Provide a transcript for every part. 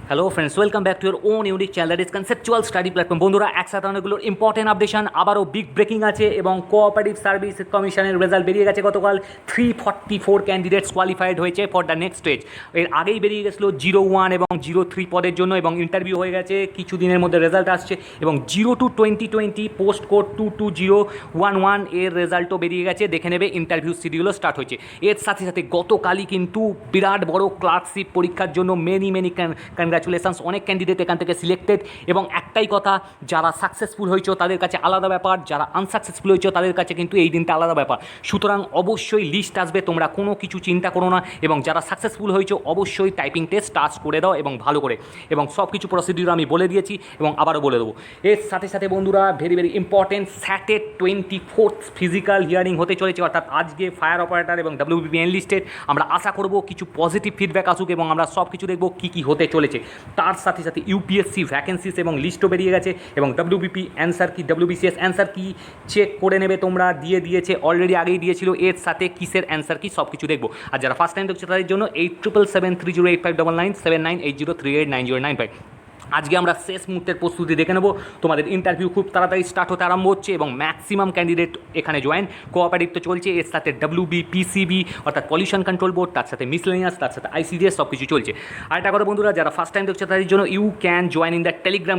Hello friends, welcome back to your own unique channel that is conceptual study platform. বন্ধুরা, একসাথে অনেকগুলো important updation, আবারও big breaking আছে এবং কোঅপারেটিভ সার্ভিস কমিশনের রেজাল্ট বেরিয়ে গেছে গতকাল। 344 ক্যান্ডিডেটস কোয়ালিফাইড হয়েছে ফর দ্য নেক্সট স্টেজ। এর আগেই বেরিয়ে গেছিলো 01 এবং 03 পদের জন্য এবং ইন্টারভিউ হয়ে গেছে, কিছু দিনের মধ্যে রেজাল্ট আসছে এবং 02/2020 পোস্ট কোড 22011 এর রেজাল্টও বেরিয়ে গেছে। দেখে নেবে, ইন্টারভিউ শিডিউলও স্টার্ট হয়েছে। এর সাথে সাথে গতকালই কিন্তু বিরাট বড় ক্লার্কশিপ পরীক্ষার জন্য মেনি কনগ্রাচুলেশনস, অনেক ক্যান্ডিডেট এখান থেকে সিলেক্টেড। এবং একটাই কথা, যারা সাকসেসফুল হয়েছে তাদের কাছে আলাদা ব্যাপার, যারা আনসাকসেসফুল হয়েছে তাদের কাছে কিন্তু এই দিনটা আলাদা ব্যাপার। সুতরাং অবশ্যই লিস্ট আসবে, তোমরা কোনো কিছু চিন্তা করো না। এবং যারা সাকসেসফুল হয়েছে অবশ্যই টাইপিং টেস্ট টাচ করে দাও এবং ভালো করে, এবং সব কিছু প্রসিডিউর আমি বলে দিয়েছি এবং আবারও বলে দেবো। এর সাথে সাথে বন্ধুরা, ভেরি ভেরি ইম্পর্টেন্ট, স্যাটের 24th ফিজিক্যাল হিয়ারিং হতে চলেছে, অর্থাৎ আজকে ফায়ার অপারেটর এবং WBP এনলিস্টেড। আমরা আশা করব কিছু পজিটিভ ফিডব্যাক আসুক এবং আমরা সব কিছু দেখব কী কী হতে চলেছে। তার সাথে সাথে ইউপিএসসি ভ্যাকেন্সিস এবং লিস্টও বেরিয়ে গেছে এবং WBP অ্যান্সার কি, WBCS অ্যান্সার কি চেক করে নেবে তোমরা, দিয়ে দিয়েছে অলরেডি, আগেই দিয়েছিল। এর সাথে কিসের অ্যান্সার কি সব কিছু দেখবো। আর যারা ফার্স্ট টাইম দেখছে তাদের জন্য 877730859979890995। আজকে আমরা শেষ মুহূর্তের প্রস্তুতি দেখে নেব। তোমাদের ইন্টারভিউ খুব তাড়াতাড়ি স্টার্ট হতে আরম্ভ হচ্ছে এবং ম্যাক্সিমাম ক্যান্ডিডেট এখানে জয়েন। কোঅপারেটিভ তো চলছে, এর সাথে WBPCB অর্থাৎ পলিউশন কন্ট্রোল বোর্ড, তার সাথে মিসলেনিয়াস, তার সাথে ICDS সব কিছু চলছে। আর একটা কথা বন্ধুরা, যারা ফার্স্ট টাইম দেখছে তাদের জন্য you can join in the telegram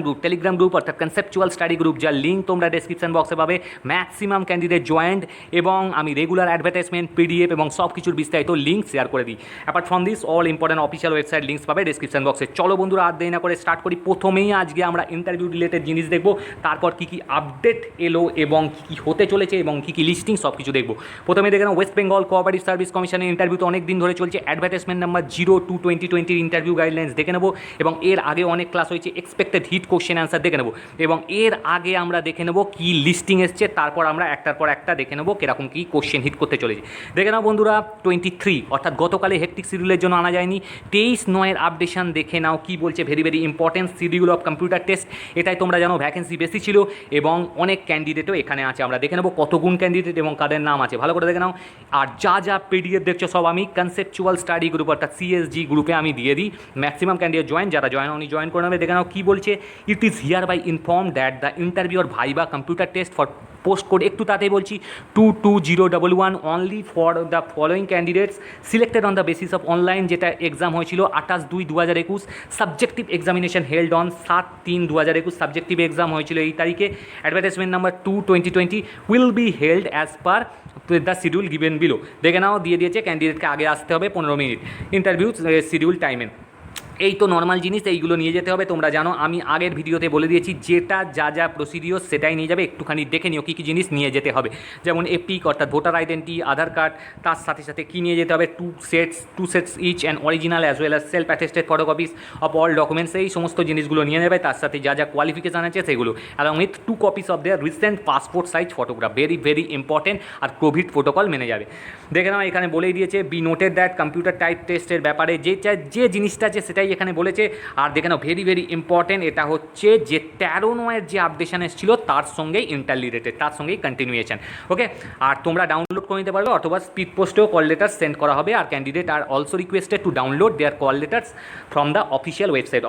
group অর্থাৎ কনসেপচুয়াল স্টাডি গ্রুপ, যার লিঙ্ক তোমরা ডেসক্রিপশন বক্সে পাবে। ম্যাক্সিমাম ক্যান্ডিডেট জয়েন্ট এবং আমি রেগুলার অ্যাডভার্টাইজমেন্ট, PDF এবং সব কিছুর বিস্তারিত লিঙ্ক শেয়ার করে দিই। Apart from this, all important official website links পাবে ডেসক্রিপশন বক্সে। চলো বন্ধুরা, আর দেরি না করে স্টার্ট করি। প্রথমেই আজকে আমরা ইন্টারভিউ রিলেটেড জিনিস দেখব, তারপর কী কী আপডেট এলো এবং কী কী হতে চলেছে এবং কী কী লিস্টিং সব কিছু দেখব। প্রথমে দেখে নাও, ওয়েস্ট বেঙ্গল কোঅপারেটিভ সার্ভিস কমিশনের ইন্টারভিউ তো অনেক দিন ধরে চলছে। অ্যাডভার্টাইজমেন্ট নাম্বার 02/2020 ইন্টারভিউ গাইডলাইন্স দেখে নেব এবং এর আগে অনেক ক্লাস হয়েছে। এক্সপেক্টেড হিট কোশ্চেন অ্যান্সার দেখে নেব এবং এর আগে আমরা দেখে নেব কী লিস্টিং এসছে, তারপর আমরা একটার পর একটা দেখে নেব কীরকম কী কোশ্চেন হিট করতে চলেছে। দেখে নাও বন্ধুরা, 23 অর্থাৎ গতকালে হেকটিক শিডিউলের জন্য আনা যায়নি, 23/9 আপডেশন দেখে নাও কী বলছে। Very very important, schedule of computer test, এটাই তোমরা জানো ভ্যাকেন্সি বেশি ছিল এবং অনেক ক্যান্ডিডেটও এখানে আছে। আমরা দেখে নেবো কত গুণ ক্যান্ডিডেট এবং কাদের নাম আছে, ভালো করে দেখে নাও। আর যা যা PDF দেখছো সব আমি কনসেপচুয়াল স্টাডি গ্রুপ অর্থাৎ CSG গ্রুপে আমি দিয়ে দিই। ম্যাক্সিমাম ক্যান্ডিডেট জয়েন, যারা জয়েন উনি জয়েন করে নেবে। দেখে নাও কী বলছে। It is here by inform that the interview or viva computer test for post code, একটু তাতে বলছি, 22011 only for the following candidates selected on the basis of online, যেটা এক্সাম হয়েছিল 28/2/2021। Subjective examination held on 7/3/2021, subjective exam হয়েছিল এই তারিখে। Advertisement number 2/2020 will be held as per the schedule given below. দেখে নাও, দিয়ে দিয়েছে ক্যান্ডিডেটকে আগে আসতে হবে 15 মিনিট ইন্টারভিউ শিডিউল টাইমে। এই তো নর্মাল জিনিস, এইগুলো নিয়ে যেতে হবে। তোমরা জানো আমি আগের ভিডিওতে বলে দিয়েছি যেটা যা যা প্রসিডিওর সেটাই নিয়ে যাবে। একটুখানি দেখে নিও কী কী জিনিস নিয়ে যেতে হবে, যেমন এপিক অর্থাৎ ভোটার আইডেন্টি, আধার কার্ড, তার সাথে সাথে কী নিয়ে যেতে হবে, two sets each and original as well as self attested photocopies of all documents. এই সমস্ত জিনিসগুলো নিয়ে নেবে, তার সাথে যা যা কোয়ালিফিকেশান আছে সেগুলো, along with 2 copies of their recent passport size photograph. Very very important, আর কোভিড প্রোটোকল মেনে যাবে। দেখে নাও, এখানে বলেই দিয়েছে be noted that computer type টেস্টের ব্যাপারে যে জিনিসটা আছে সেটাই এখানে বলেছে। আর দেখে নাও, ভেরি ভেরি ইম্পর্টেন্ট, এটা হচ্ছে যে 13/9 যে আপডেশন এসেছিল তার সঙ্গেই ইন্টাররিলেটেড, তার সঙ্গেই কন্টিনিউয়েশন। ওকে, আর তোমরা ডাউনলোড করে নিতে পারবে অথবা স্পিড পোস্টেও কল লেটার সেন্ড করা হবে। আর candidate are also requested to download their call letters from the official website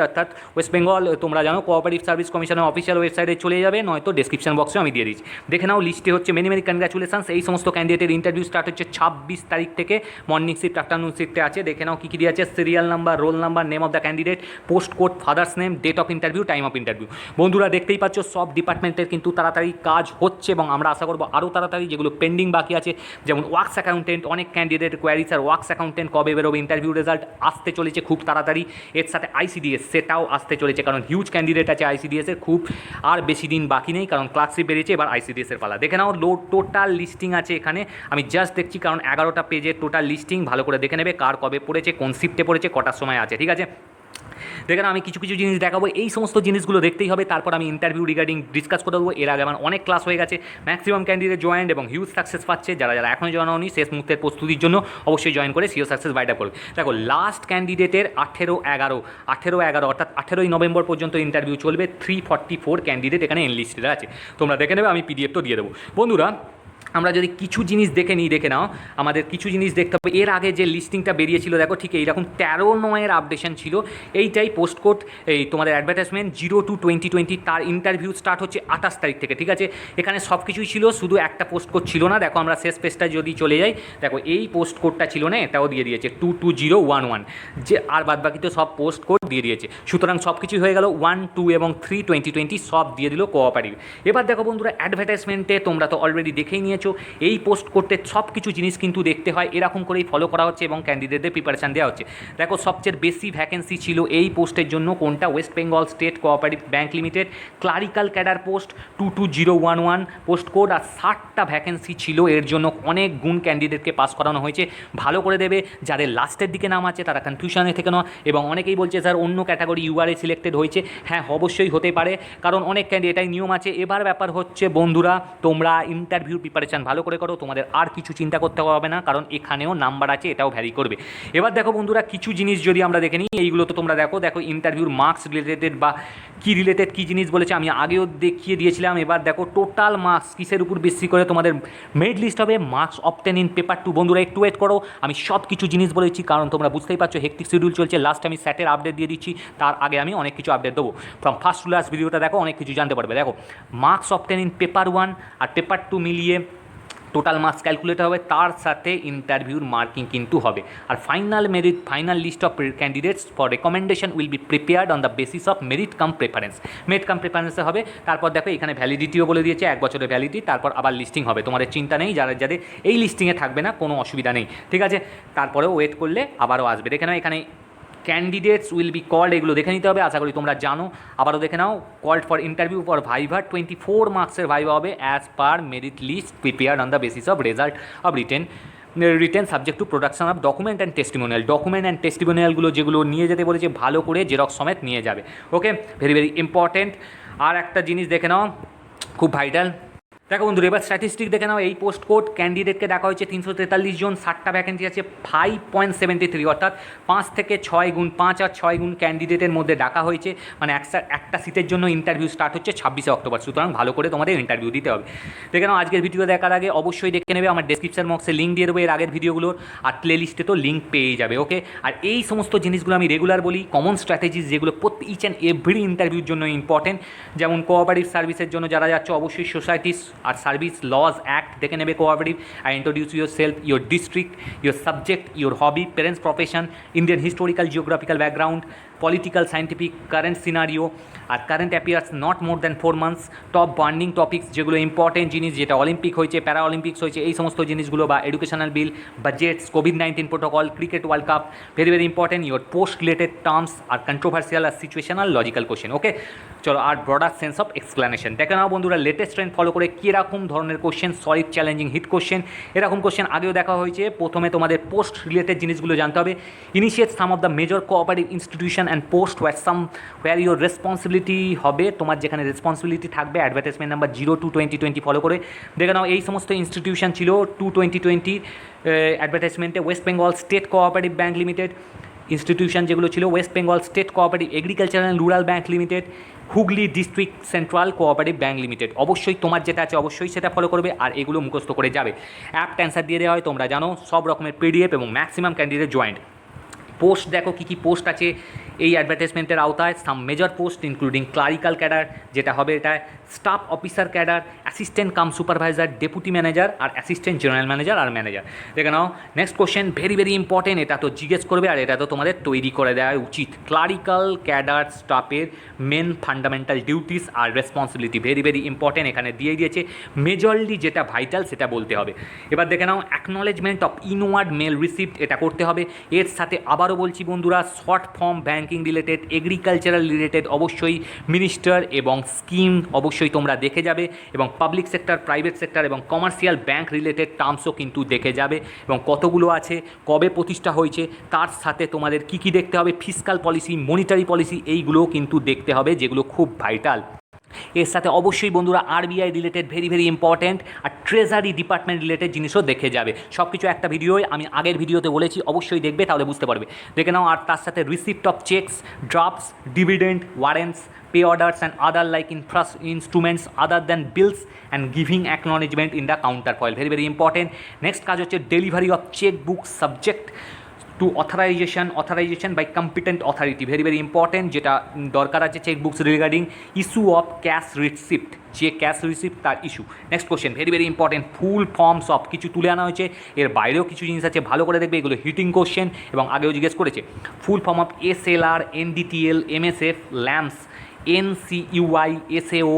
অর্থাৎ ওয়েস্ট বেঙ্গল, তোমরা জানো কোঅপারেটিভ সার্ভিস কমিশনের অফিসিয়াল ওয়েবসাইটে চলে যাবে, নয়তো ডেসক্রিপশন বক্সে আমি দিয়ে দিচ্ছি। দেখে নাও, লিস্টে হচ্ছে মেনি মেনি কনগ্রাচুলেশনস। এই সমস্ত ক্যান্ডিডেটের ইন্টারভিউ স্টার্ট হচ্ছে 26 তারিখ থেকে। মর্নিং শিফট, আফটারনুন শিফটে আছে। দেখে নাও কী কী দিয়ে আছে, serial number, roll number, name of the candidate, post code, father's name, date of interview, time of interview. বন্ধুরা দেখতেই পাচ্ছ সব ডিপার্টমেন্টের কিন্তু তাড়াতাড়ি কাজ হচ্ছে এবং আমরা আশা করবো আরও তাড়াতাড়ি। যেগুলো পেন্ডিং বাকি আছে, যেমন ওয়ার্কস অ্যাকাউন্টেন্ট, অনেক candidate query sir works accountant কবে বেরোবে, ইন্টারভিউ রেজাল্ট আসতে চলেছে খুব তাড়াতাড়ি। এর সাথে ICDS সেটাও আসতে চলেছে, কারণ হিউজ ক্যান্ডিডেট আছে ICDS-এর, খুব আর বেশি দিন বাকি নেই, কারণ ক্লার্কশিপ বেরিয়েছে, এবার ICDS-এর পালা। দেখে নাও, টোটাল লিস্টিং আছে এখানে, আমি জাস্ট দেখছি কারণ 11টা পেজের টোটাল লিস্টিং। ভালো করে দেখে নেবে কার কবে পড়েছে, কোন শিফটে পড়েছে, কটার সময় আছে, ঠিক আছে। দেখেন, আমি কিছু কিছু জিনিস দেখাবো, এই সমস্ত জিনিসগুলো দেখতেই হবে, তারপর আমি ইন্টারভিউ রিগার্ডিং ডিসকাস করে দেবো। এর আগে আমার অনেক ক্লাস হয়ে গেছে, ম্যাক্সিমাম ক্যান্ডিডেট জয়েন্ট এবং হিউজ সাকসেস পাচ্ছে। যারা যারা এখনও জয়েন হয়নি, শেষ মুহূর্তের প্রস্তুতির জন্য অবশ্যই জয়েন করে সিও সাকসেস বাইটা করবে। দেখো, লাস্ট ক্যান্ডিডেটের 18/11 অর্থাৎ 18ই নভেম্বর পর্যন্ত ইন্টারভিউ চলবে। 344 ক্যান্ডিডেট এখানে এনলিস্টেড আছে, তোমরা দেখে নেবে, আমি PDF তো দিয়ে দেবো। বন্ধুরা, আমরা যদি কিছু জিনিস দেখে নিই, দেখে নাও আমাদের কিছু জিনিস দেখতে হবে। এর আগে যে লিস্টিংটা বেরিয়েছিল দেখো ঠিক এইরকম 13/9 আপডেশন ছিল, এইটাই পোস্ট কোড এই তোমাদের অ্যাডভার্টাইজমেন্ট 0/2/2020, তার ইন্টারভিউ স্টার্ট হচ্ছে 28 তারিখ থেকে, ঠিক আছে। এখানে সব কিছুই ছিল, শুধু একটা পোস্ট কোড ছিল না। দেখো আমরা শেষ পেজটা যদি চলে যাই, দেখো এই পোস্ট কোডটা ছিল না, এটাও দিয়ে দিয়েছে 22011, যে আর বাদ বাকি তো সব পোস্ট কোড দিয়ে দিয়েছে। সুতরাং সব কিছুই হয়ে গেল 1, 2 এবং 3 2020 সব দিয়ে দিল কোঅপারেটিভ। এবার দেখো বন্ধুরা, অ্যাডভার্টাইজমেন্টে তোমরা তো অলরেডি দেখেই নিয়েছো, এই পোস্ট করতে সব কিছু জিনিস কিন্তু দেখতে হয়, এরকম করেই ফলো করা হচ্ছে এবং ক্যান্ডিডেটদের প্রিপারেশান দেওয়া হচ্ছে। দেখো সবচেয়ে বেশি ভ্যাকেন্সি ছিল এই পোস্টের জন্য কোনটা, West Bengal state cooperative bank limited clerical cadre post 22011 post code, আর 60টা ভ্যাকেন্সি ছিল এর জন্য। অনেক গুণ ক্যান্ডিডেটকে পাস করানো হয়েছে, ভালো করে দেবে। যাদের লাস্টের দিকে নাম আছে তারা কনফিউশনে থেকে না, এবং অনেকেই বলছে স্যার অন্য ক্যাটাগরি ইউআরএ সিলেক্টেড হয়েছে। হ্যাঁ অবশ্যই হতে পারে, কারণ অনেক ক্যান্ডিডেট, এটাই নিয়ম আছে। এবার ব্যাপার হচ্ছে বন্ধুরা, তোমরা ইন্টারভিউ প্রিপারেশান ভালো করে করো, তোমাদের আর কিছু চিন্তা করতে হবে না, কারণ এখানেও নাম্বার আছে, এটাও ভ্যারি করবে। এবার দেখো বন্ধুরা, কিছু জিনিস যদি আমরা দেখে নিই, এইগুলো তো তোমরা দেখো ইন্টারভিউর মার্কস রিলেটেড বা কী রিলেটেড কী জিনিস বলেছে আমি আগেও দেখিয়ে দিয়েছিলাম। এবার দেখো টোটাল মার্কস কিসের উপর বেশি করে তোমাদের মেরিট লিস্ট হবে, মার্কস অবটেন ইন পেপার 2। বন্ধুরা একটু ওয়েট করো, আমি সব কিছু জিনিস বলেছি, কারণ তোমরা বুঝতেই পারছো হেক্টিক শিডিউল চলছে। লাস্ট আমি স্যাটের আপডেট দিয়ে দিচ্ছি, তার আগে আমি অনেক কিছু আপডেট দেবো। ফ্রম ফার্স্ট টু লাস্ট ভিডিওটা দেখো, অনেক কিছু জানতে পারবে। দেখো মার্কস অবটেন ইন পেপার 1 আর পেপার 2 মিলিয়ে টোটাল মার্কস ক্যালকুলেট হবে, তার সাথে ইন্টারভিউর মার্কিং কিন্তু হবে। আর final list of candidates for recommendation will be prepared on the basis of merit cum প্রেফারেন্সে হবে। তারপর দেখো এখানে ভ্যালিডিটিও বলে দিয়েছে, 1 বছরের ভ্যালিডিটি, তারপর আবার লিস্টিং হবে। তোমাদের চিন্তা নেই, যাদের এই লিস্টিংয়ে থাকবে না কোনো অসুবিধা নেই, ঠিক আছে। তারপরেও ওয়েট করলে আবারও আসবে। দেখে নাও এখানে ক্যান্ডিডেটস উইল বি কল্ড, এগুলো দেখে নিতে হবে, আশা করি তোমরা জানো। আবারও দেখে নাও, called for interview for viva, 24 মার্কসের ভাইভা হবে as per merit list prepared on the basis of result of written subject to production of document and টেস্টিমোনিয়ালগুলো যেগুলো নিয়ে যেতে বলেছে ভালো করে জেরক্স সমেত নিয়ে যাবে। ওকে, ভেরি ভেরি ইম্পর্টেন্ট। আর একটা জিনিস দেখে নাও, খুব ভাইটাল। দেখো বন্ধুরা, এবার স্ট্যাটিস্টিক দেখে নাও। এই পোস্ট কোড ক্যান্ডিডেটকে দেখা হয়েছে 343 জন, 60টা ভ্যাকেন্সি আছে, 5.73, অর্থাৎ 5 থেকে 6 গুণ, 5 আর 6 গুণ ক্যান্ডিডেটের মধ্যে ডাকা হয়েছে। মানে একটা সিটের জন্য ইন্টারভিউ স্টার্ট হচ্ছে 26শে অক্টোবর। সুতরাং ভালো করে তোমাদের ইন্টারভিউ দিতে হবে। দেখে নাও, আজকের ভিডিও দেখার আগে অবশ্যই দেখে নেবে, আমার ডেসক্রিপশন বক্সে লিঙ্ক দিয়ে দেবো এর আগের ভিডিওগুলোর, আর প্লে লিস্টে তো লিঙ্ক পেয়ে যাবে। ওকে, আর এই সমস্ত জিনিসগুলো আমি রেগুলার বলি, কমন স্ট্র্যাটেজিস যেগুলো ইচ অ্যান্ড এভরি ইন্টারভিউর জন্য ইম্পর্টেন্ট। যেমন কোঅপারেটিভ সার্ভিসের জন্য যারা যাচ্ছে, অবশ্যই সোসাইটিস আর সার্ভিস লজ অ্যাক্ট দেখে নেবে কোঅপারেটিভ। আর introduce yourself, your district, your subject, your hobby, parents profession, Indian historical geographical background, political scientific current scenario, আর current affairs not more than 4 months, top burning topics যেগুলো important জিনিস, যেটা Olympic হয়েছে, প্যারা Olympics হয়েছে, এই সমস্ত জিনিসগুলো, বা এডুকেশনাল বিল, বাজেটস, কোভিড-19 protocol, cricket world cup, very very important. Your post related terms আর কন্ট্রোভার্সিয়াল আর সিচুয়েশনাল লজিক্যাল কোশ্চেন। ওকে, চলো, আর ব্রডার সেন্স অফ এক্সপ্লেনেশন দেখে নাও বন্ধুরা। লেটেস্ট ট্রেন্ড ফলো করে কীরকম ধরনের question, solid challenging hit question, এরকম কোশ্চেন আগেও দেখা হয়েছে। প্রথমে তোমাদের পোস্ট রিলেটেড জিনিসগুলো জানতে হবে। Initiate some of the major cooperative institution and post where your responsibility হবে, তোমার যেখানে রেসপন্সিবিলিটি থাকবে। অ্যাডভার্টাইজমেন্ট নাম্বার 0/2/2020 ফলো করে দেখে নাও। এই সমস্ত ইনস্টিটিউশন ছিল 2/2020 অ্যাডভার্টাইজমেন্টে। West Bengal state cooperative bank limited institution যেগুলো ছিল, West Bengal state cooperative agriculture and rural bank limited, Hooghly district central cooperative bank limited. অবশ্যই তোমার যেটা আছে অবশ্যই সেটা ফলো করবে, আর এগুলো মুখস্থ করে যাবে। অ্যাপ্ট অ্যান্সার দিয়ে দেওয়া হয়, তোমরা জানো, সব রকমের পিডিএফ এবং ম্যাক্সিমাম ক্যান্ডিডেট জয়েন্ট। পোস্ট দেখো কী কী পোস্ট আছে এই অ্যাডভার্টাইজমেন্টের আওতায়। Some major post including clerical cadre, যেটা হবে এটা staff officer cadre, assistant cum supervisor, deputy manager, আর অ্যাসিস্ট্যান্ট জেনারেল ম্যানেজার আর ম্যানেজার। দেখে নাও next question, very very important. এটা তো জিজ্ঞেস করবে, আর এটা তো তোমাদের তৈরি করে দেওয়া উচিত। ক্লারিক্যাল ক্যাডার স্টাফের মেন ফান্ডামেন্টাল ডিউটিস আর রেসপন্সিবিলিটি, ভেরি ভেরি ইম্পর্টেন্ট। এখানে দিয়ে দিয়েছে মেজরলি যেটা ভাইটাল সেটা বলতে হবে। এবার দেখে নাও, acknowledgement of inward mail receipt, এটা করতে হবে। এর সাথে আবারও বলছি বন্ধুরা, short form banking related, agricultural related, অবশ্যই মিনিস্টার এবং স্কিম অবশ্যই তোমরা দেখে যাবে, এবং পাবলিক সেক্টর, প্রাইভেট সেক্টর এবং কমার্শিয়াল ব্যাঙ্ক রিলেটেড টার্মসও কিন্তু দেখে যাবে, এবং কতগুলো আছে, কবে প্রতিষ্ঠা হয়েছে, তার সাথে তোমাদের কী কী দেখতে হবে, ফিসকাল পলিসি, মনিটারি পলিসি, এইগুলোও কিন্তু দেখতে হবে, যেগুলো খুব ভাইটাল। এর সাথে অবশ্যই বন্ধুরা RBI related very very important আর ট্রেজারি ডিপার্টমেন্ট রিলেটেড জিনিসও দেখে যাবে। সব কিছু একটা ভিডিওয় আমি আগের ভিডিওতে বলেছি, অবশ্যই দেখবে, তাহলে বুঝতে পারবে। দেখে নাও। আর তার সাথে receipt of checks, drafts, dividend, warrants, pay orders and other like instruments other than bills and giving acknowledgement in the counterfoil, very very important. Next কাজ হচ্ছে delivery of checkbook subject to authorization by competent authority, very very important, যেটা দরকার আছে chequebooks regarding issue of cash receipt, যে cash receipt তার issue. Next question very very important, full forms of কিছু তুলে আনা হয়েছে, এর বাইরেও কিছু জিনিস আছে, ভালো করে দেখবে, এগুলো হিটিং কোশ্চেন এবং আগেও জিজ্ঞেস করেছে। Full form of SLR, NDTL, MSF, LAMPS, NCUI, SAO,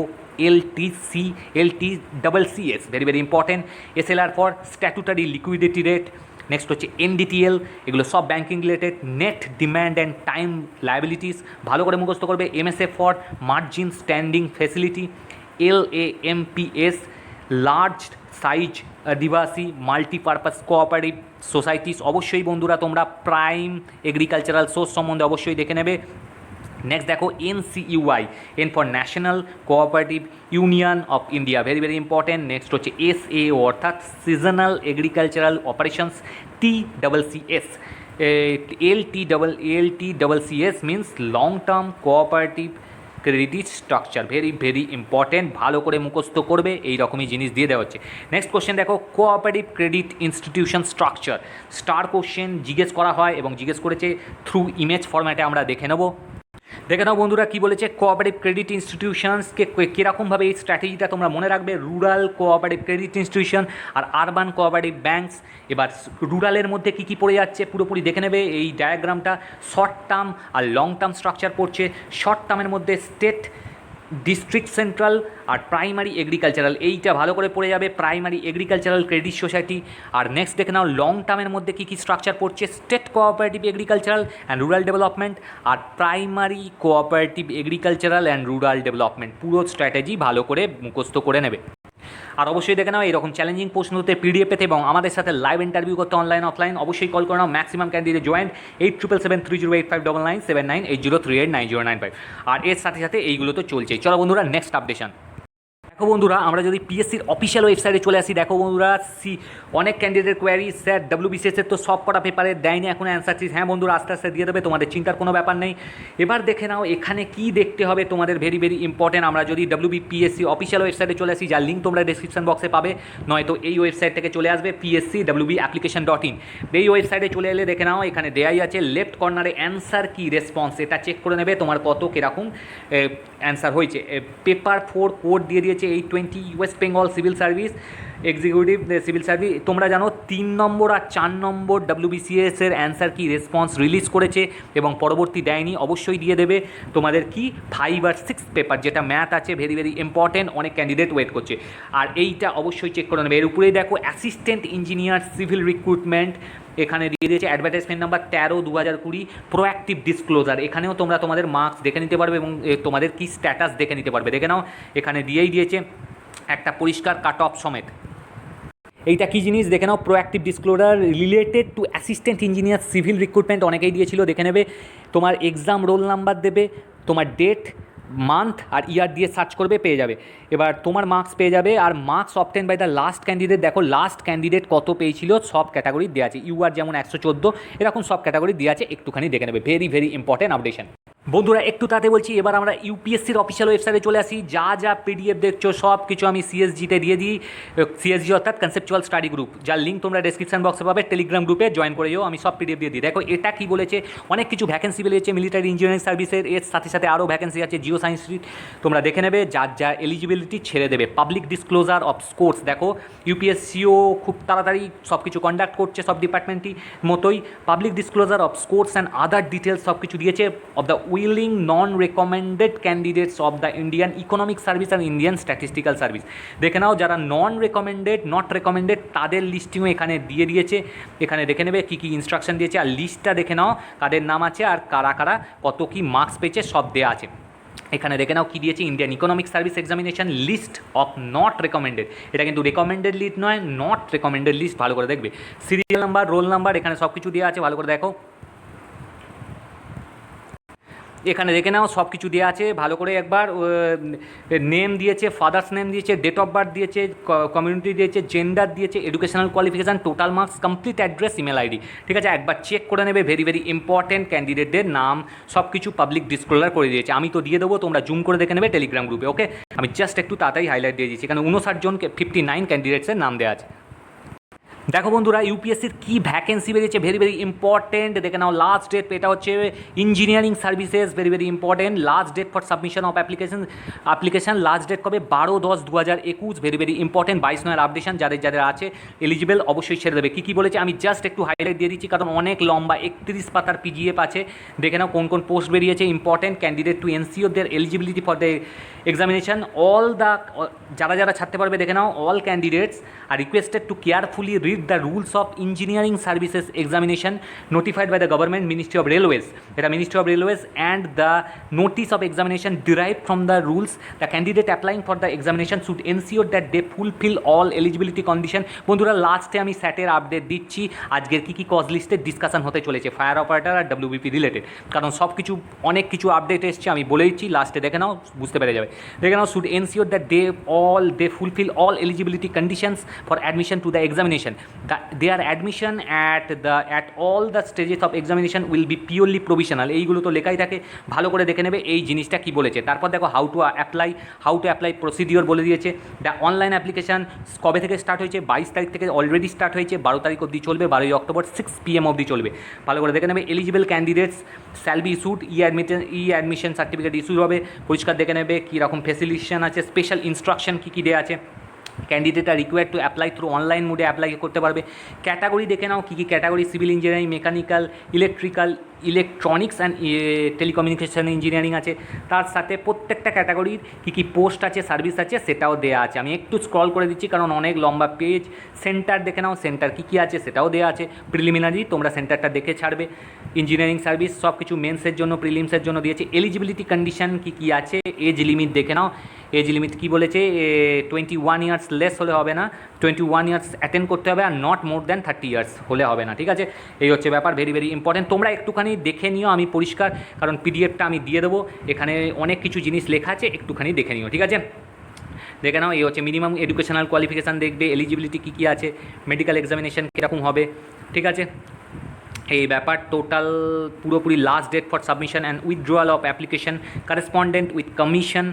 LTCS, very very important. SLR for statutory liquidity rate. Next হচ্ছে NDTL, এগুলো সব banking related. Net demand and time liabilities, ভালো করে মুখস্থ করবে। MSF for margin standing facility. LAMPS, large size Adivasi multipurpose cooperative societies. অবশ্যই বন্ধুরা তোমরা প্রাইম এগ্রিকালচারাল সোর্স সম্বন্ধে অবশ্যই দেখে নেবে। নেক্সট দেখো NCUI, N for national cooperative union of India, very very important. Next হচ্ছে SAO অর্থাৎ seasonal agricultural operations. TCCS, LTCS means long term cooperative credit structure, very very important, ভালো করে মুখস্থ করবে, এই রকমই জিনিস দিয়ে দেওয়া হচ্ছে। নেক্সট কোশ্চেন দেখো cooperative credit institution structure, star question জিজ্ঞেস করা হয় এবং জিজ্ঞেস করেছে থ্রু ইমেজ ফরম্যাটে, আমরা দেখে নেব। দেখে নাও বন্ধুরা কী বলেছে, কোঅপারেটিভ ক্রেডিট ইনস্টিটিউশনসকে কীরকমভাবে এই স্ট্র্যাটেজিটা তোমরা মনে রাখবে। রুরাল কোঅপারেটিভ ক্রেডিট ইনস্টিটিউশন আর আরবান কোঅপারেটিভ ব্যাঙ্কস। এবার রুরালের মধ্যে কী কী পড়ে যাচ্ছে পুরোপুরি দেখে নেবে এই ডায়াগ্রামটা। শর্ট টার্ম আর লং টার্ম স্ট্রাকচার পড়ছে। শর্ট টার্মের মধ্যে স্টেট, ডিস্ট্রিক্ট সেন্ট্রাল আর প্রাইমারি এগ্রিকালচারাল, এইটা ভালো করে পড়ে যাবে, প্রাইমারি এগ্রিকালচারাল ক্রেডিট সোসাইটি। আর নেক্সট দেখে নাও লং টার্মের মধ্যে কী কী স্ট্রাকচার পড়ছে, state cooperative agricultural and rural development আর primary cooperative agricultural and rural development. পুরো স্ট্র্যাটেজি ভালো করে মুখস্থ করে নেবে। আর অবশ্যই দেখে নাও এরকম চ্যালেঞ্জিং প্রশ্ন হতে PDF পেতে এবং আমাদের সাথে লাইভ ইন্টারভিউ করতে অনলাইন অফলাইন অবশ্যই কল করে নাও। Maximum candidate joint 87773085997980389095। আর এর সাথে সাথে এইগুলো তো চলছেই। চলো বন্ধুরা নেক্সট আপডেশন। দেখো বন্ধুরা আমরা যদি PSCর অফিসিয়াল ওয়েবসাইটে চলে আসি, দেখো বন্ধুরা অনেক ক্যান্ডিডেট কোয়ারি, স্যার WBCS-এর তো সব কটা পেপারে দেয়নি এখন অ্যান্সার চিজ। হ্যাঁ বন্ধুরা আস্তে আস্তে দিয়ে দেবে, তোমাদের চিন্তার কোনো ব্যাপার নেই। এবার দেখে নাও এখানে কি দেখতে হবে তোমাদের, ভেরি ভেরি ইম্পর্টেন্ট। আমরা যদি WBPSC অফিসিয়াল ওয়েবসাইটে চলে আসি, যার লিঙ্ক তোমরা ডিসক্রিপশন বক্সে পাবে, নয়তো এই ওয়েবসাইট থেকে চলে আসবে PSCWBapplication.in। এই ওয়েবসাইটে চলে এলে দেখে নাও এখানে দেয়াই আছে লেফট কর্নারে অ্যান্সার কি রেসপন্স, এটা চেক করে নেবে তোমার কত কীরকম অ্যান্সার হয়েছে। পেপার 4 কোড দিয়ে দিয়েছে 820 West Bengal civil service executive civil service. তোমরা জানো 3 নম্বর আর 4 নম্বর WBCS-এর অ্যান্সার কি রেসপন্স রিলিজ করেছে এবং পরবর্তী দেয়নি, অবশ্যই দিয়ে দেবে তোমাদের কি 5 আর 6 পেপার, যেটা ম্যাথ আছে, ভেরি ভেরি ইম্পর্টেন্ট, অনেক ক্যান্ডিডেট ওয়েট করছে। আর এইটা অবশ্যই চেক করে নেবে। এর উপরেই দেখো অ্যাসিস্ট্যান্ট ইঞ্জিনিয়ার সিভিল রিক্রুটমেন্ট, এখানে দিয়ে দিয়েছে অ্যাডভার্টাইজমেন্ট নাম্বার 13/2020 প্রোঅ্যাক্টিভ ডিসক্লোজার। এখানেও তোমরা তোমাদের মার্কস দেখে নিতে পারবে এবং তোমাদের কি স্ট্যাটাস দেখে নিতে পারবে। দেখে নাও এখানে দিয়েই দিয়েছে একটা পরিষ্কার কাট অফ সমেত। এইটা কী জিনিস দেখে নাও, proactive disclosure related to assistant engineer civil recruitment, অনেকেই দিয়েছিল, দেখে নেবে। তোমার এক্সাম রোল নাম্বার দেবে, তোমার ডেট, মান্থ আর ইয়ার দিয়ে সার্চ করবে, পেয়ে যাবে। এবার তোমার মার্কস পেয়ে যাবে। আর marks obtain by the last candidate, দেখো লাস্ট ক্যান্ডিডেট কত পেয়েছিল, সব ক্যাটাগরি দেওয়া আছে। UR যেমন 114, এরকম সব ক্যাটাগরি দেওয়া আছে, একটুখানি দেখে নেবে। ভেরি ভেরি ইম্পর্টেন্ট আপডেশন বন্ধুরা। একটু তাতে বলছি, এবার আমরা UPSCর অফিসিয়াল ওয়েবসাইটে চলে আসি। যা যা PDF দেখছো সব কিছু আমি CSG-তে দিয়ে দিই। CSG অর্থাৎ কনসেপচুয়াল স্টাডি গ্রুপ, যার লিঙ্ক তোমরা ডেসক্রিপশন বক্সে পাবে। টেলিগ্রাম গ্রুপে জয়েন করে যাও, আমি সব PDF দিয়ে দিই। দেখো এটা কি বলেছে, অনেক কিছু ভ্যাকেন্সি বেরিয়েছে মিলিটারি ইঞ্জিনিয়ারিং সার্ভিসের, এর সাথে সাথে আরও ভ্যাকেন্সি আছে জিও সায়েন্স স্ট্রিট, তোমরা দেখে নেবে। যার যা এলিজিবিলিটি ছেড়ে দেবে। পাবলিক ডিসক্লোজার অফ স্কোর্স, দেখো UPSCও খুব তাড়াতাড়ি সব কিছু কন্ডাক্ট করছে, সব ডিপার্টমেন্টই মতোই। Public disclosure of scores and other details সব কিছু দিয়েছে। Of the willing non recommended candidates of the Indian Economic Service and Indian Statistical Service। দেখে নাও যারা নট রেকমেন্ডেড তাদের লিস্টিংও এখানে দিয়ে দিয়েছে। এখানে দেখে নেবে কী কী ইনস্ট্রাকশন দিয়েছে, আর লিস্টটা দেখে নাও কাদের নাম আছে আর কারা কারা কত কী মার্কস পেয়েছে সব দেওয়া আছে। এখানে দেখে নাও কী দিয়েছে, Indian economic service examination list of not recommended, এটা কিন্তু রেকমেন্ডেড লিস্ট নয়, নট রেকমেন্ডেড লিস্ট, ভালো করে দেখবে। সিরিয়াল নাম্বার, রোল নাম্বার, এখানে সব কিছু দেওয়া আছে, ভালো করে দেখো। এখানে দেখে নাও সব কিছু দেওয়া আছে ভালো করে একবার। নেম দিয়েছে, ফাদার্স নেম দিয়েছে, ডেট অফ বার্থ দিয়েছে, কমিউনিটি দিয়েছে, জেন্ডার দিয়েছে, educational qualification, total marks, complete address, email ID. ঠিক আছে, একবার চেক করে নেবে। ভেরি ভেরি ইম্পর্টেন্ট, ক্যান্ডিডেটদের নাম সব কিছু পাবলিক ডিসক্লোজার করে দিয়েছে। আমি তো দিয়ে দেবো, তোমরা জুম করে দেখে নেবে টেলিগ্রাম গ্রুপে। ওকে, আমি জাস্ট একটু তাড়াতাড়ি হাইলাইট দিয়ে দিয়েছি। এখানে 59 জনকে 59 ক্যান্ডিডেটসের নাম দেওয়া আছে। দেখো বন্ধুরা, ইউপিএসসির কী ভ্যাকেন্সি বেরিয়েছে, ভেরি ভেরি ইম্পর্টেন্ট। দেখে নাও লাস্ট ডেট, এটা হচ্ছে engineering services, very very important. Last date for submission of application last date কবে? 12/10/2021, ভেরি ভেরি ইম্পর্টেন্ট। 22/9 আপডেশন, যাদের যাদের আছে এলিজিবল অবশ্যই ছেড়ে দেবে। কী কী বলেছে আমি জাস্ট একটু হাইলাইট দিয়ে দিচ্ছি, কারণ অনেক লম্বা 31 পাতার পিজিএফ আছে। দেখে নাও কোন কোন পোস্ট বেরিয়েছে। Important, candidate to ensure their eligibility for the examination. যারা যারা ছাড়তে পারবে দেখে নাও, all candidates are requested to carefully read the rules of engineering services examination notified by the government ministry of railways, এটা ministry of railways, and the notice of examination derived from the rules. The candidate applying for the examination should ensure that they fulfill all eligibility condition. বন্ধুরা, লাস্টে আমি স্যাটের update দিচ্ছি আজকের কী কী cause লিস্টে discussion হতে চলেছে fire operator আর WBP related, কারণ সব কিছু অনেক কিছু আপডেট এসছে। আমি বলে দিচ্ছি, লাস্টে দেখে নাও, বুঝতে পেরে যাবে। দেখে নাও, should ensure that they fulfill all eligibility conditions for admission to the examination. Their admission at all the stages of examination will be purely provisional. এইগুলো তো লেখাই থাকে, ভালো করে দেখে নেবে এই জিনিসটা কি বলেছে। তারপর দেখো হাউ টু অ্যাপ্লাই প্রসিডিওর বলে দিয়েছে। দ্য অনলাইন অ্যাপ্লিকেশান কবে থেকে স্টার্ট হয়েছে? 22 তারিখ থেকে অলরেডি স্টার্ট হয়েছে, 12 তারিখ অবধি চলবে, 12 অক্টোবর 6 PM অবধি চলবে। ভালো করে দেখে নেবে। Eligible candidates shall be issued E admission certificate issue হবে। পরিষ্কার দেখে নেবে কীরকম ফেসিলিটেশন আছে, স্পেশাল ইনস্ট্রাকশন কী কী দেওয়া আছে। Candidate are required to apply through online মোডে অ্যাপ্লাই করতে পারবে। ক্যাটাগরি দেখে নাও কী কী category: civil engineering, mechanical, electrical, electronics and telecommunication engineering আছে। তার সাথে প্রত্যেকটা ক্যাটাগরির কী কী পোস্ট আছে, সার্ভিস আছে, সেটাও দেওয়া আছে। আমি একটু স্ক্রল করে দিচ্ছি কারণ অনেক লম্বা পেজ। সেন্টার দেখে নাও, সেন্টার কী কী আছে সেটাও দেওয়া আছে। প্রিলিমিনারি তোমরা সেন্টারটা দেখে ছাড়বে। ইঞ্জিনিয়ারিং সার্ভিস সব কিছু মেন্সের জন্য, প্রিলিমসের জন্য দিয়েছে। এলিজিবিলিটি কন্ডিশন কী কী আছে, এজ লিমিট দেখে নাও। এজ লিমিট কী বলেছে? 21 ইয়ার্স লেস হলে হবে না, 21 ইয়ার্স অ্যাটেন্ড করতে হবে, are not more than 30 years হলে হবে না। ঠিক আছে, এই হচ্ছে ব্যাপার, ভেরি ভেরি ইম্পর্টেন্ট। তোমরা একটুখানি দেখে নিও, আমি পরিষ্কার, কারণ পিডিএফটা আমি দিয়ে দেবো, এখানে অনেক কিছু জিনিস লেখা আছে, একটুখানি দেখে নিও। ঠিক আছে, দেখে নাও। এই হচ্ছে মিনিমাম এডুকেশনাল কোয়ালিফিকেশান দেখবে, এলিজিবিলিটি কী কী আছে, মেডিকেল এক্সামিনেশন কীরকম হবে। ঠিক আছে, এই ব্যাপার টোটাল পুরোপুরি last date for submission and withdrawal of application correspondent with commission.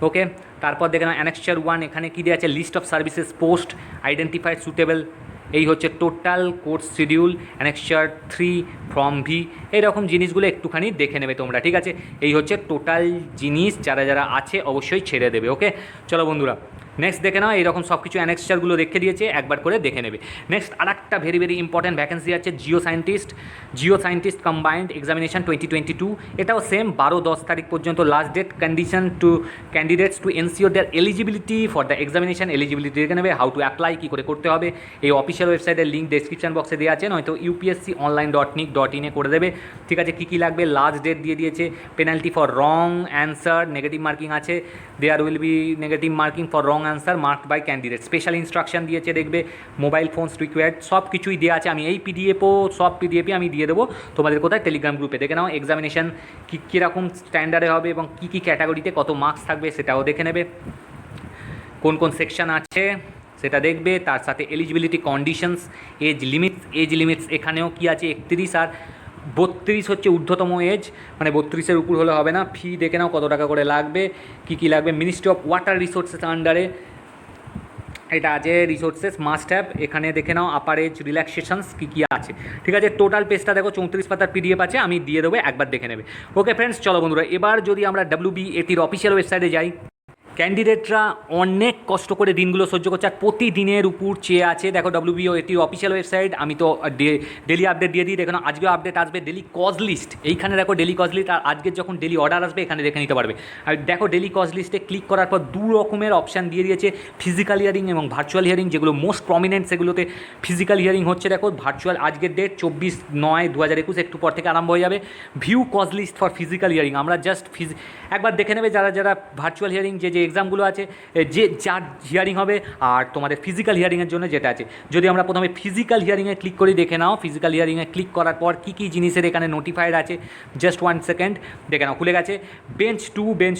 Okay, তারপর দেখে নাও অ্যানেক্সার 1, এখানে কী দেওয়া আছে? List of services post identified suitable. এই হচ্ছে total course schedule. Annexure 3 form V, এইরকম জিনিসগুলো একটুখানি দেখে নেবে তোমরা। ঠিক আছে, এই হচ্ছে টোটাল জিনিস, যারা যারা আছে অবশ্যই ছেড়ে দেবে। ওকে, চলো বন্ধুরা, নেক্সট দেখে নাও। এইরকম সব কিছু অ্যানেক্সারগুলো রেখে দিয়েছে, একবার করে দেখে নেবে। নেক্সট আর একটা ভেরি ভেরি ইম্পর্টেন্ট ভ্যাকেন্সি আছে, জিও সায়েন্টিস্ট কম্বাইন্ড এক্সামিনেশন 2022। এটাও সেম 12-10 তারিখ পর্যন্ত last date. Condition to candidates to ensure their eligibility for the examination, eligibility দেখে নেবে। হাউ টু অ্যাপ্লাই, কী করে করতে হবে, এই অফিসিয়াল ওয়েবসাইটের লিঙ্ক ডেসক্রিপশন বক্সে দেওয়া আছে, নয়তো upsconline.nic.in করে দেবে। ঠিক আছে, কী কী লাগবে? লাস্ট ডেট দিয়ে দিয়েছে। Penalty for wrong answer, negative marking আছে, there will be negative marking for wrong answer marked by candidate. Special instruction দিয়েছে, দেখবে মোবাইল ফোনস রিকোয়ার্ড, সব কিছুই দেওয়া আছে। আমি এই সব পিডিএফই আমি দিয়ে দেবো তোমাদের কোথায়? টেলিগ্রাম গ্রুপে। দেখে নাও এক্সামিনেশন কীরকম স্ট্যান্ডার্ডে হবে এবং কী কী ক্যাটাগরিতে কত মার্কস থাকবে সেটাও দেখে নেবে। কোন কোন সেকশন আছে সেটা দেখবে। তার সাথে এলিজিবিলিটি কন্ডিশনস, এজ লিমিটস এখানেও কী আছে? 31 আর 32 হচ্ছে ঊর্ধ্বতম এজ, মানে 32-এর উপর হলে হবে না। ফি দেখে নাও কত টাকা করে লাগবে, কী কী লাগবে। মিনিস্ট্রি অফ ওয়াটার রিসোর্সেস আন্ডারে এটা আছে, রিসোর্সেস মাস্ট হ্যাভ। এখানে দেখে নাও আপার এজ রিল্যাক্সেশনস কী কী আছে। ঠিক আছে, টোটাল পেজটা দেখো 34 পাতার পিডিএফ আছে, আমি দিয়ে দেবো, একবার দেখে নেবে। ওকে ফ্রেন্ডস, চলো বন্ধুরা, এবার যদি আমরা WBATর অফিসিয়াল ওয়েবসাইটে যাই, ক্যান্ডিডেটরা অনেক কষ্ট করে দিনগুলো সহ্য করছে, আর প্রতিদিনের উপর চেয়ে আছে। দেখো WBATর অফিসিয়াল ওয়েবসাইট, আমি তো ডেলি আপডেট দিয়ে দিই। দেখো না, আজকেও আপডেট আসবে, ডেলি কজ লিস্ট এইখানে দেখো, ডেলি কজ লিস্ট। আর আজকের যখন ডেলি অর্ডার আসবে এখানে দেখে নিতে পারবে। আর দেখো ডেলি কজ লিস্টে ক্লিক করার পর 2 রকমের অপশান দিয়ে দিয়েছে, ফিজিক্যাল হিয়ারিং এবং ভার্চুয়াল হিয়ারিং। যেগুলো মোস্ট প্রমিনেন্ট সেগুলোতে ফিজিক্যাল হিয়ারিং হচ্ছে। দেখো ভার্চুয়াল আজকের ডেট 24/9/2021, একটু পর থেকে আরম্ভ হয়ে যাবে। View cause list for physical hearing, আমরা জাস্ট একবার দেখে নেবে যারা যারা ভার্চুয়াল হিয়ারিং যে এক্সামগুলো আছে যে যার হিয়ারিং হবে আর তোমাদের ফিজিক্যাল হিয়ারিংয়ের জন্য যেটা আছে। যদি আমরা প্রথমে ফিজিক্যাল হিয়ারিংয়ে ক্লিক করি, দেখে নাও ফিজিক্যাল হিয়ারিংয়ে ক্লিক করার পর কী কী জিনিসের এখানে নোটিফাইড আছে। জাস্ট 1 সেকেন্ড, দেখে নাও খুলে গেছে। Bench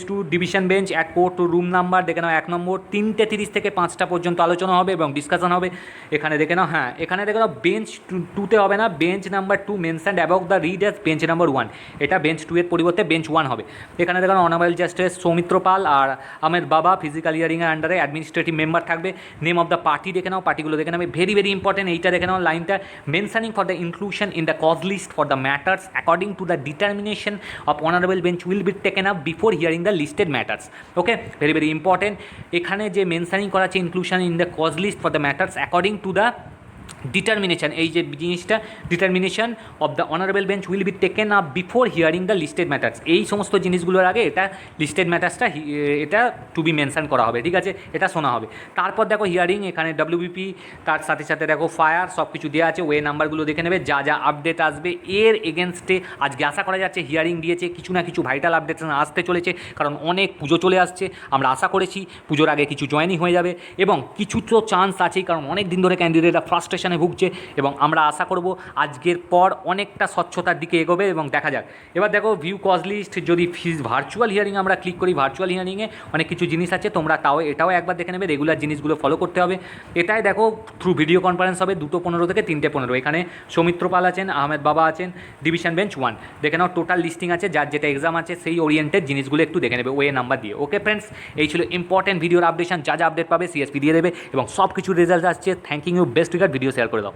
to division bench at court two room number, দেখে নাও 1 নম্বর 3:30 থেকে 5টা পর্যন্ত আলোচনা হবে এবং ডিসকাশন হবে। এখানে দেখে নাও, হ্যাঁ এখানে দেখে নাও বেঞ্চ 2তে হবে না, bench number 2 mentioned about the read as bench number 1, এটা বেঞ্চ 2 এর পরিবর্তে বেঞ্চ 1 হবে। এখানে দেখো অনারেবল জাস্টিস সৌমিত্র পাল আর আহমেদ বাবা ফিজিক্যাল হিয়ারিংয়ের আন্ডারে অ্যাডমিনিস্ট্রেটিভ মেম্বার থাকবে। নেম অফ দ্য পার্টি দেখে নাও, পার্টিগুলো দেখে নেবে, ভেরি ভেরি ইম্পর্টেন্ট এইটা দেখে নাও লাইনটা, mentioning for the inclusion in the cause list for the matters according to the determination of honourable bench will be taken up before hearing the listed matters. Okay, very very important. এখানে যে mentioning করা আছে inclusion in the cause list for the matters according to the determination, এই যে জিনিসটা determination of the honourable bench will be taken up before hearing the listed matters, এই সমস্ত জিনিসগুলোর আগে এটা লিস্টেড ম্যাটার্সটা এটা টু বি মেনশন করা হবে, ঠিক আছে, এটা শোনা হবে। তারপর দেখো হিয়ারিং, এখানে ডব্লিউবিপি, তার সাথে সাথে দেখো ফায়ার, সব কিছু দেওয়া আছে, ওয়ে নাম্বারগুলো দেখে নেবে, যা যা আপডেট আসবে এর এগেনস্টে আজকে আশা করা যাচ্ছে হিয়ারিং দিয়েছে, কিছু না কিছু ভাইটাল আপডেট আসতে চলেছে, কারণ অনেক পুজো চলে আসছে, আমরা আশা করেছি পুজোর আগে কিছু জয়েনিং হয়ে যাবে এবং কিছু তো চান্স আছেই, কারণ অনেক দিন ধরে ক্যান্ডিডেটরা ফ্রাস্ট্রেশনে ভুগছে এবং আমরা আশা করব আজকের পর অনেকটা স্বচ্ছতার দিকে এগোবে এবং দেখা যাক। এবার দেখো ভিউ কজ লিস্ট, যদি ভার্চুয়াল হিয়ারিং আমরা ক্লিক করি, ভার্চুয়াল হিয়ারিংয়ে অনেক কিছু জিনিস আছে, তোমরা এটাও একবার দেখে নেবে, রেগুলার জিনিসগুলো ফলো করতে হবে। এটাই দেখো থ্রু ভিডিও কনফারেন্স হবে 2:15 থেকে 3:15, এখানে সৌমিত্র পাল আছেন, আহমেদ বাবা আছেন, ডিভিশন বেঞ্চ 1, দেখে নাও টোটাল লিস্টিং আছে, যার যেটা এক্সাম আছে সেই ওরিয়েন্টেড জিনিসগুলো একটু দেখে নেবে ওয়ে নাম্বার দিয়ে। ওকে ফ্রেন্ডস, এই ছিল ইম্পর্টেন্ট ভিডিওর আপডেশন, যা যা আপডেট পাবে সিএসপি দিয়ে দেবে এবং সব কিছু রেজাল্ট আসছে। Thank you, best regard, video share করে দাও।